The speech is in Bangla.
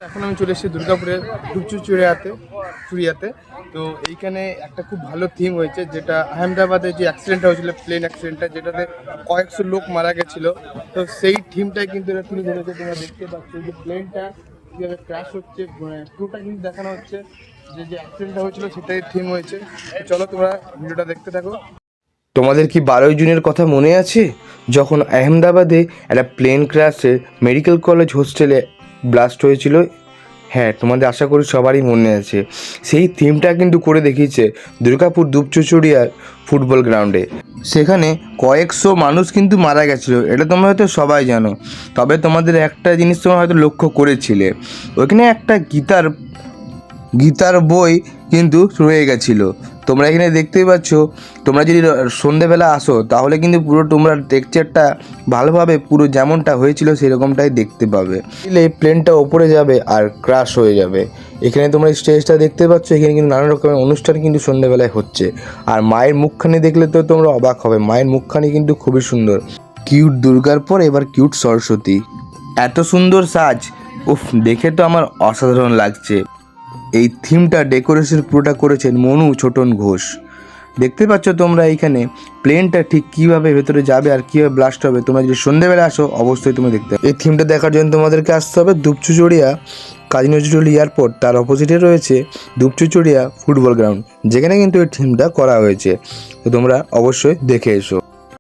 এখন আমি চলে এসেছি দুর্গাপুরের চুড়িয়াতে। তো এইখানে একটা খুব ভালো থিম হয়েছে, যেটা আহমেদাবাদে যে অ্যাক্সিডেন্টটা হয়েছিল, প্লেন অ্যাক্সিডেন্টটা, যেটাতে কয়েকশো লোক মারা গেছিলো। তো সেই থিমটাই কিন্তু এটা তুলে ধরেছে। তোমরা দেখতে পাচ্ছ যে প্লেনটা কীভাবে ক্র্যাশ হচ্ছে, পুরোটা কিন্তু দেখানো হচ্ছে। যে অ্যাক্সিডেন্টটা হয়েছিল সেটাই থিম হয়েছে। তো চলো তোমরা ভিডিওটা দেখতে থাকো। তোমাদের কি 12ই জুনের কথা মনে আছে, যখন আহমেদাবাদে একটা প্লেন ক্র্যাশে মেডিকেল কলেজ হোস্টেলে ব্লাস্ট হয়েছিল? হ্যাঁ, তোমাদের আশা করি সবারই মনে আছে। সেই থিমটা কিন্তু করে দেখিয়েছে দুর্গাপুর দুপচুচুড়িয়ার ফুটবল গ্রাউন্ডে। সেখানে কয়েকশো মানুষ কিন্তু মারা গেছিলো, এটা তোমরা হয়তো সবাই জানো। তবে তোমাদের একটা জিনিস তোমরা হয়তো লক্ষ্য করেছিলে, ওইখানে একটা গীতার বই কিন্তু রয়ে গেছিলো। তোমরা এখানে দেখতেই পাচ্ছ। তোমরা যদি সন্ধেবেলা আসো তাহলে কিন্তু পুরো তোমরা টেক্সচারটা ভালোভাবে পুরো যেমনটা হয়েছিল সেরকমটাই দেখতে পাবে। এই প্লেনটা ওপরে যাবে আর ক্রাশ হয়ে যাবে। এখানে তোমরা স্টেজটা দেখতে পাচ্ছ, এখানে কিন্তু নানা রকমের অনুষ্ঠান কিন্তু সন্ধেবেলায় হচ্ছে। আর মায়ের মুখখানি দেখলে তো তোমরা অবাক হবে, মায়ের মুখখানি কিন্তু খুবই সুন্দর। কিউট দুর্গার পর এবার কিউট সরস্বতী, এত সুন্দর সাজ, উফ, দেখে তো আমার অসাধারণ লাগছে। এই থিমটা ডেকোরেশন পুরোটা করেছেন মনু ছোটন ঘোষ। দেখতে পাচ্ছ তোমরা এইখানে প্লেনটা ঠিক কীভাবে ভেতরে যাবে আর কীভাবে ব্লাস্ট হবে। তোমরা যদি সন্ধ্যেবেলা আসো অবশ্যই তুমি দেখতে এই থিমটা দেখার জন্য তোমাদেরকে আসতে হবে দুপচুচুড়িয়া কাজী নজরুল এয়ারপোর্ট, তার অপোজিটে রয়েছে দুপচুচুড়িয়া ফুটবল গ্রাউন্ড, যেখানে কিন্তু এই থিমটা করা হয়েছে। তো তোমরা অবশ্যই দেখে এসো।